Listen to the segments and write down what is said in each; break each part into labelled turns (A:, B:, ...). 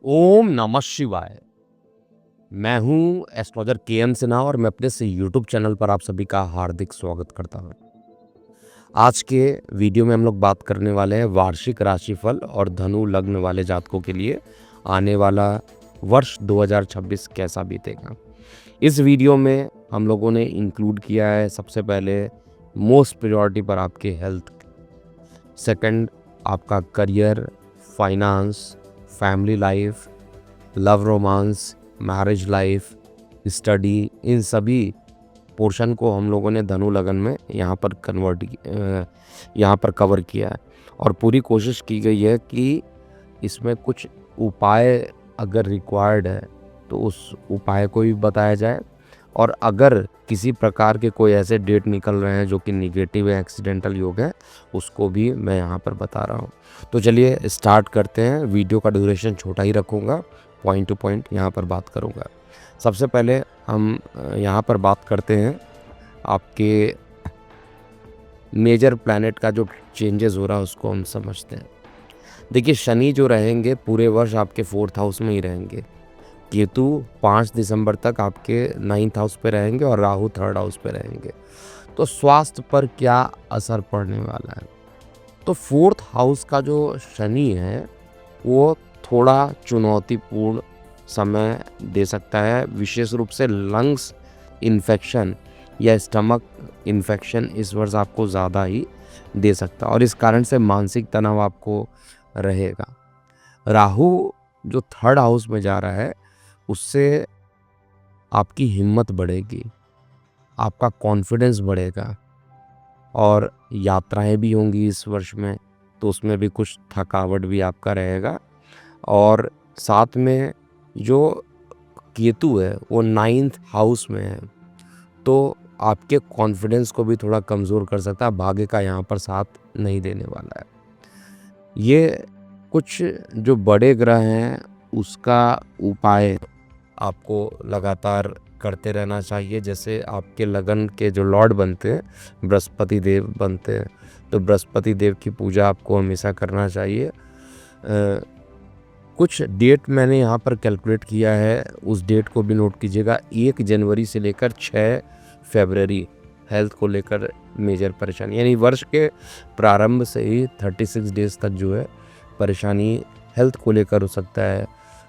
A: ओम नमः शिवाय। मैं हूं एस्ट्रोलॉजर के.एम. सिन्हा और मैं अपने इस यूट्यूब चैनल पर आप सभी का हार्दिक स्वागत करता हूं। आज के वीडियो में हम लोग बात करने वाले हैं वार्षिक राशिफल और धनु लग्न वाले जातकों के लिए आने वाला वर्ष 2026 कैसा बीतेगा। इस वीडियो में हम लोगों ने इंक्लूड किया है सबसे पहले मोस्ट प्रायोरिटी पर आपके हेल्थ, सेकंड आपका career, finance, family life, love romance, marriage life, study, इन सभी पोर्शन को हम लोगों ने धनु लगन में यहाँ पर कवर किया है और पूरी कोशिश की गई है कि इसमें कुछ उपाय अगर रिक्वायर्ड है तो उस उपाय को भी बताया जाए, और अगर किसी प्रकार के कोई ऐसे डेट निकल रहे हैं जो कि निगेटिव है, एक्सीडेंटल योग है, उसको भी मैं यहाँ पर बता रहा हूँ। तो चलिए स्टार्ट करते हैं। वीडियो का ड्यूरेशन छोटा ही रखूँगा, पॉइंट टू पॉइंट यहाँ पर बात करूँगा। सबसे पहले हम यहाँ पर बात करते हैं आपके मेजर प्लैनेट का जो चेंजेस हो रहा है उसको हम समझते हैं। देखिए, शनि जो रहेंगे पूरे वर्ष आपके 4th हाउस में ही रहेंगे। केतु 5 दिसंबर तक आपके 9th हाउस पे रहेंगे और राहु 3rd हाउस पे रहेंगे। तो स्वास्थ्य पर क्या असर पड़ने वाला है? तो 4th हाउस का जो शनि है वो थोड़ा चुनौतीपूर्ण समय दे सकता है, विशेष रूप से लंग्स इन्फेक्शन या स्टमक इन्फेक्शन इस वर्ष आपको ज़्यादा ही दे सकता है और इस कारण से मानसिक तनाव आपको रहेगा। राहु जो 3rd हाउस में जा रहा है उससे आपकी हिम्मत बढ़ेगी, आपका कॉन्फिडेंस बढ़ेगा और यात्राएं भी होंगी इस वर्ष में, तो उसमें भी कुछ थकावट भी आपका रहेगा। और साथ में जो केतु है वो 9th हाउस में है, तो आपके कॉन्फिडेंस को भी थोड़ा कमज़ोर कर सकता है। भाग्य का यहाँ पर साथ नहीं देने वाला है। ये कुछ जो बड़े ग्रह हैं उसका उपाय आपको लगातार करते रहना चाहिए। जैसे आपके लगन के जो लॉर्ड बनते हैं बृहस्पति देव बनते हैं, तो बृहस्पति देव की पूजा आपको हमेशा करना चाहिए। कुछ डेट मैंने यहाँ पर कैलकुलेट किया है, उस डेट को भी नोट कीजिएगा। 1 जनवरी से लेकर 6 फरवरी हेल्थ को लेकर मेजर परेशानी, यानी वर्ष के प्रारंभ से ही 36 डेज तक जो है परेशानी हेल्थ को लेकर हो सकता है।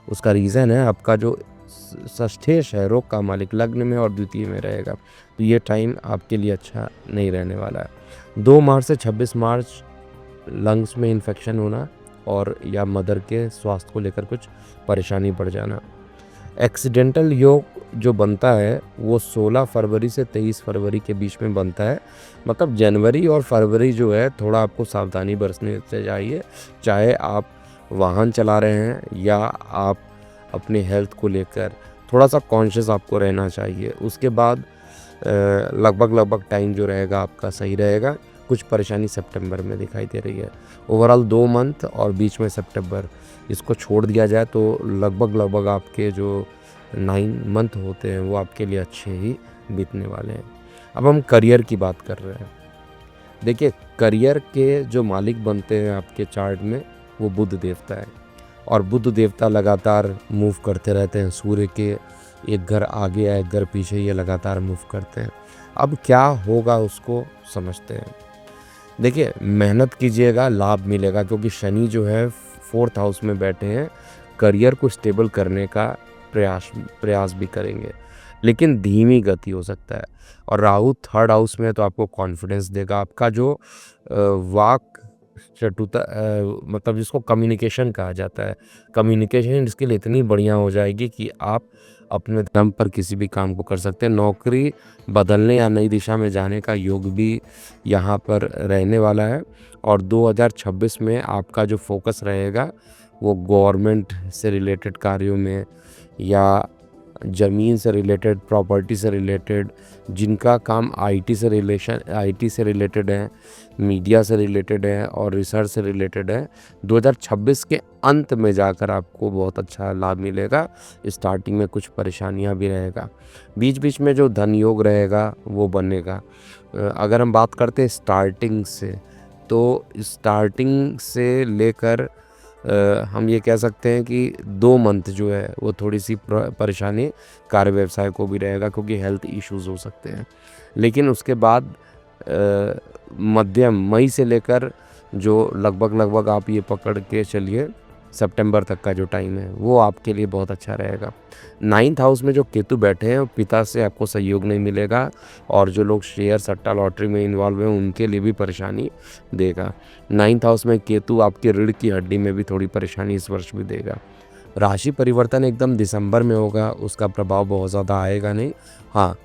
A: उसका रीज़न है आपका जो षष्ठेश है, रोग का मालिक लग्न में और द्वितीय में रहेगा, तो ये टाइम आपके लिए अच्छा नहीं रहने वाला है। 2 मार्च से 26 मार्च लंग्स में इन्फेक्शन होना और या मदर के स्वास्थ्य को लेकर कुछ परेशानी बढ़ जाना। एक्सीडेंटल योग जो बनता है वो 16 फरवरी से 23 फरवरी के बीच में बनता है। मतलब जनवरी और फरवरी जो है थोड़ा आपको सावधानी बरतने से चाहिए, चाहे आप वाहन चला रहे हैं या आप अपने हेल्थ को लेकर थोड़ा सा कॉन्शियस आपको रहना चाहिए। उसके बाद लगभग टाइम जो रहेगा आपका सही रहेगा। कुछ परेशानी सितंबर में दिखाई दे रही है। ओवरऑल 2 मंथ और बीच में सितंबर, इसको छोड़ दिया जाए तो लगभग आपके जो 9 मंथ होते हैं वो आपके लिए अच्छे ही बीतने वाले हैं। अब हम करियर की बात कर रहे हैं। देखिए, करियर के जो मालिक बनते हैं आपके चार्ट में वो बुध देवता है और बुध देवता लगातार मूव करते रहते हैं। सूर्य के एक घर आगे या एक घर पीछे ये लगातार मूव करते हैं। अब क्या होगा उसको समझते हैं। देखिए, मेहनत कीजिएगा, लाभ मिलेगा, क्योंकि शनि जो है 4th हाउस में बैठे हैं। करियर को स्टेबल करने का प्रयास भी करेंगे, लेकिन धीमी गति हो सकता है। और राहु 3rd हाउस में तो आपको कॉन्फिडेंस देगा। आपका जो वाक चटुता मतलब जिसको कम्युनिकेशन कहा जाता है, कम्युनिकेशन इसके लिए इतनी बढ़िया हो जाएगी कि आप अपने दम पर किसी भी काम को कर सकते हैं। नौकरी बदलने या नई दिशा में जाने का योग भी यहाँ पर रहने वाला है। और 2026 में आपका जो फोकस रहेगा वो गवर्नमेंट से रिलेटेड कार्यों में या ज़मीन से रिलेटेड, प्रॉपर्टी से रिलेटेड, जिनका काम आईटी से रिलेटेड है, मीडिया से रिलेटेड है और रिसर्च से रिलेटेड है, 2026 के अंत में जाकर आपको बहुत अच्छा लाभ मिलेगा। स्टार्टिंग में कुछ परेशानियां भी रहेगा, बीच बीच में जो धन योग रहेगा वो बनेगा। अगर हम बात करते हैं स्टार्टिंग से, तो स्टार्टिंग से लेकर हम ये कह सकते हैं कि 2 मंथ जो है वो थोड़ी सी परेशानी कार्य व्यवसाय को भी रहेगा, क्योंकि हेल्थ इश्यूज़ हो सकते हैं। लेकिन उसके बाद मध्यम मई से लेकर जो लगभग आप ये पकड़ के चलिए सितंबर तक का जो टाइम है वो आपके लिए बहुत अच्छा रहेगा। 9th हाउस में जो केतु बैठे हैं पिता से आपको सहयोग नहीं मिलेगा, और जो लोग शेयर सट्टा लॉटरी में इन्वॉल्व हैं उनके लिए भी परेशानी देगा। 9th हाउस में केतु आपके रीढ़ की हड्डी में भी थोड़ी परेशानी इस वर्ष भी देगा। राशि परिवर्तन एकदम दिसंबर में होगा, उसका प्रभाव बहुत ज़्यादा आएगा नहीं। हाँ,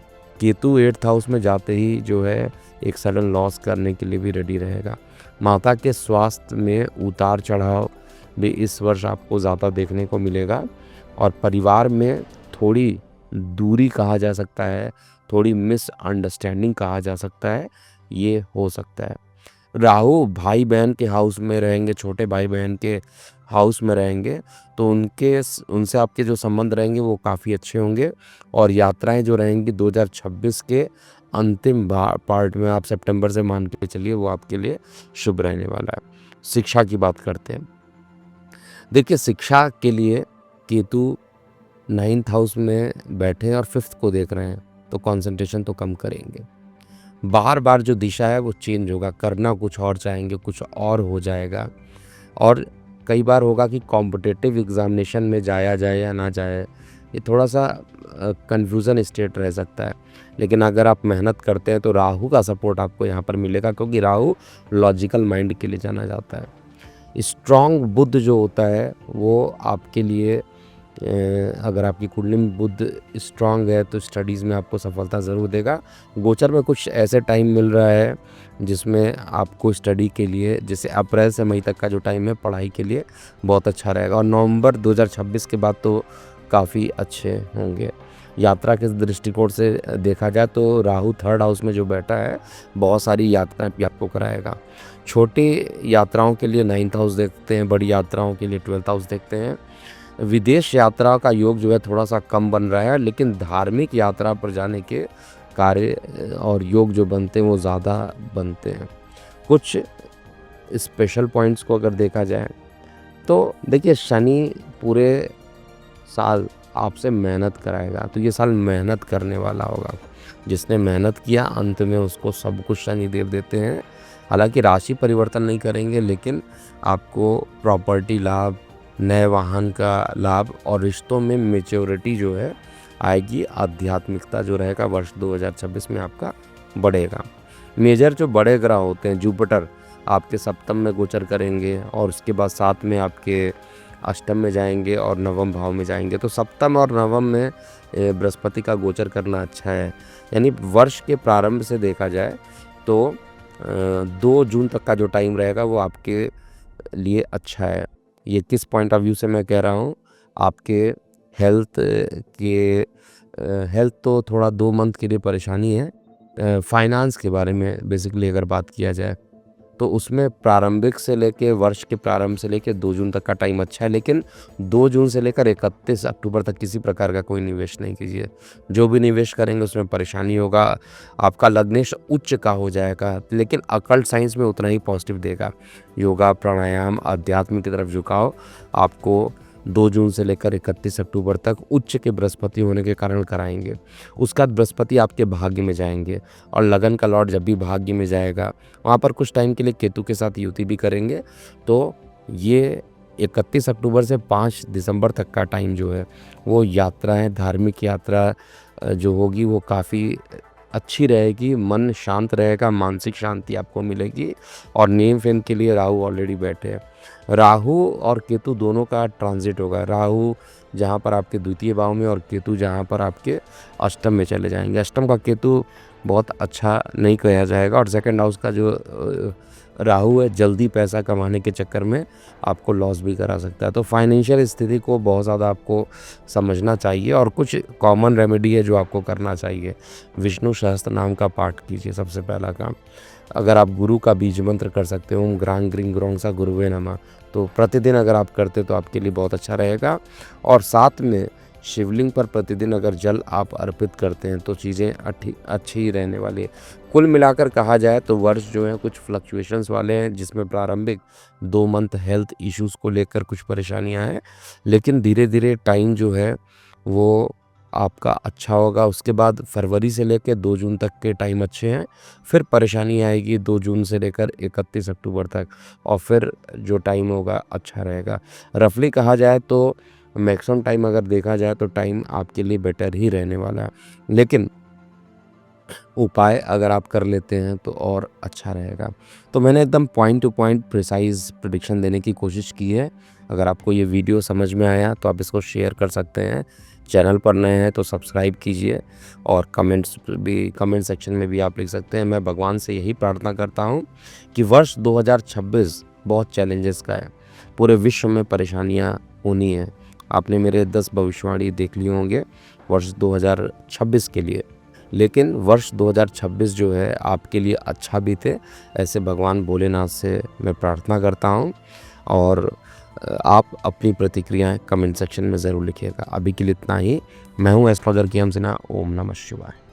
A: केतु 8th हाउस में जाते ही जो है एक सडन लॉस करने के लिए भी रेडी रहेगा। माता के स्वास्थ्य में उतार चढ़ाव भी इस वर्ष आपको ज़्यादा देखने को मिलेगा, और परिवार में थोड़ी दूरी कहा जा सकता है, थोड़ी मिसअंडरस्टैंडिंग कहा जा सकता है, ये हो सकता है। राहु भाई बहन के हाउस में रहेंगे, छोटे भाई बहन के हाउस में रहेंगे, तो उनसे आपके जो संबंध रहेंगे वो काफ़ी अच्छे होंगे, और यात्राएं जो रहेंगी 2026 के अंतिम पार्ट में, आप सितंबर से मान के चलिए, वो आपके लिए शुभ रहने वाला है। शिक्षा की बात करते हैं। देखिए, शिक्षा के लिए केतु 9th हाउस में बैठे हैं और 5th को देख रहे हैं, तो कंसंट्रेशन तो कम करेंगे। बार बार जो दिशा है वो चेंज होगा, करना कुछ और चाहेंगे, कुछ और हो जाएगा, और कई बार होगा कि कॉम्पिटिटिव एग्जामिनेशन में जाया जाए या ना जाए, ये थोड़ा सा कन्फ्यूज़न स्टेट रह सकता है। लेकिन अगर आप मेहनत करते हैं तो राहु का सपोर्ट आपको यहाँ पर मिलेगा, क्योंकि राहु लॉजिकल माइंड के लिए जाना जाता है। स्ट्रॉन्ग बुध जो होता है वो आपके लिए, अगर आपकी कुंडली में बुध स्ट्रांग है तो स्टडीज़ में आपको सफलता ज़रूर देगा। गोचर में कुछ ऐसे टाइम मिल रहा है जिसमें आपको स्टडी के लिए, जैसे अप्रैल से मई तक का जो टाइम है पढ़ाई के लिए बहुत अच्छा रहेगा, और नवंबर 2026 के बाद तो काफ़ी अच्छे होंगे। यात्रा के दृष्टिकोण से देखा जाए तो राहु 3rd हाउस में जो बैठा है बहुत सारी यात्राएं भी आपको कराएगा। छोटी यात्राओं के लिए 9th हाउस देखते हैं, बड़ी यात्राओं के लिए 12th हाउस देखते हैं। विदेश यात्रा का योग जो है थोड़ा सा कम बन रहा है, लेकिन धार्मिक यात्रा पर जाने के कार्य और योग जो बनते हैं वो ज़्यादा बनते हैं। कुछ स्पेशल पॉइंट्स को अगर देखा जाए तो देखिए, शनि पूरे साल आपसे मेहनत कराएगा, तो ये साल मेहनत करने वाला होगा। जिसने मेहनत किया अंत में उसको सब कुछ शनिदेव देते हैं। हालांकि राशि परिवर्तन नहीं करेंगे, लेकिन आपको प्रॉपर्टी लाभ, नए वाहन का लाभ और रिश्तों में मैच्योरिटी जो है आएगी। आध्यात्मिकता जो रहेगा वर्ष 2026 में आपका बढ़ेगा। मेजर जो बड़े ग्रह होते हैं, जुपिटर आपके सप्तम में गोचर करेंगे, और उसके बाद 7 में आपके अष्टम में जाएंगे और नवम भाव में जाएंगे। तो सप्तम और नवम में बृहस्पति का गोचर करना अच्छा है। यानी वर्ष के प्रारंभ से देखा जाए तो 2 जून तक का जो टाइम रहेगा वो आपके लिए अच्छा है। ये किस पॉइंट ऑफ व्यू से मैं कह रहा हूँ, आपके हेल्थ तो थोड़ा 2 मंथ के लिए परेशानी है। फाइनेंस के बारे में बेसिकली अगर बात किया जाए तो उसमें प्रारंभिक से लेके वर्ष के प्रारंभ से लेके 2 जून तक का टाइम अच्छा है, लेकिन 2 जून से लेकर 31 अक्टूबर तक किसी प्रकार का कोई निवेश नहीं कीजिए। जो भी निवेश करेंगे उसमें परेशानी होगा। आपका लग्नेश उच्च का हो जाएगा, लेकिन अकल्ट साइंस में उतना ही पॉजिटिव देगा। योगा, प्राणायाम, अध्यात्म की तरफ झुकाव आपको 2 जून से लेकर 31 अक्टूबर तक उच्च के बृहस्पति होने के कारण कराएंगे। उसके बाद बृहस्पति आपके भाग्य में जाएंगे, और लगन का लॉर्ड जब भी भाग्य में जाएगा वहाँ पर कुछ टाइम के लिए केतु के साथ युति भी करेंगे। तो ये 31 अक्टूबर से 5 दिसंबर तक का टाइम जो है वो यात्राएं, धार्मिक यात्रा जो होगी वो काफ़ी अच्छी रहेगी। मन शांत रहेगा, मानसिक शांति आपको मिलेगी। और नेम फेम के लिए राहु ऑलरेडी बैठे हैं। राहु और केतु दोनों का ट्रांजिट होगा। राहु जहाँ पर आपके द्वितीय भाव में, और केतु जहाँ पर आपके अष्टम में चले जाएंगे। अष्टम का केतु बहुत अच्छा नहीं कहा जाएगा, और 2nd हाउस का जो राहु है जल्दी पैसा कमाने के चक्कर में आपको लॉस भी करा सकता है। तो फाइनेंशियल स्थिति को बहुत ज़्यादा आपको समझना चाहिए, और कुछ कॉमन रेमेडी है जो आपको करना चाहिए। विष्णु सहस्त्र नाम का पाठ कीजिए सबसे पहला काम। अगर आप गुरु का बीज मंत्र कर सकते हो, ओम ग्रांग ग्रीं ग्रोंग सा गुरुवे नमः, तो प्रतिदिन अगर आप करते तो आपके लिए बहुत अच्छा रहेगा। और साथ में शिवलिंग पर प्रतिदिन अगर जल आप अर्पित करते हैं तो चीज़ें अच्छी ही रहने वाली है। कुल मिलाकर कहा जाए तो वर्ष जो है कुछ फ्लक्चुएशंस वाले हैं, जिसमें प्रारंभिक 2 मंथ हेल्थ इश्यूज़ को लेकर कुछ परेशानियां हैं, लेकिन धीरे धीरे टाइम जो है वो आपका अच्छा होगा। उसके बाद फरवरी से लेकर 2 जून तक के टाइम अच्छे हैं, फिर परेशानी आएगी 2 जून से लेकर 31 अक्टूबर तक, और फिर जो टाइम होगा अच्छा रहेगा। रफली कहा जाए तो मैक्सिमम टाइम अगर देखा जाए तो टाइम आपके लिए बेटर ही रहने वाला है, लेकिन उपाय अगर आप कर लेते हैं तो और अच्छा रहेगा। तो मैंने एकदम point two point precise prediction देने की कोशिश की है। अगर आपको ये वीडियो समझ में आया तो आप इसको शेयर कर सकते हैं। चैनल पर नए हैं तो सब्सक्राइब कीजिए, और कमेंट सेक्शन में भी आप लिख सकते हैं। मैं भगवान से यही प्रार्थना करता हूँ कि वर्ष 2026 बहुत चैलेंजेस का है। पूरे विश्व में परेशानियाँ होनी हैं। आपने मेरे 10 भविष्यवाणी देख लिए होंगे वर्ष 2026 के लिए, लेकिन वर्ष 2026 जो है आपके लिए अच्छा बीते, ऐसे भगवान भोलेनाथ से मैं प्रार्थना करता हूँ। और आप अपनी प्रतिक्रियाएं कमेंट सेक्शन में ज़रूर लिखिएगा। अभी के लिए इतना ही। मैं हूँ एस्ट्रोलॉजर कियाम सिन्हा। ओम नमः शिवाय।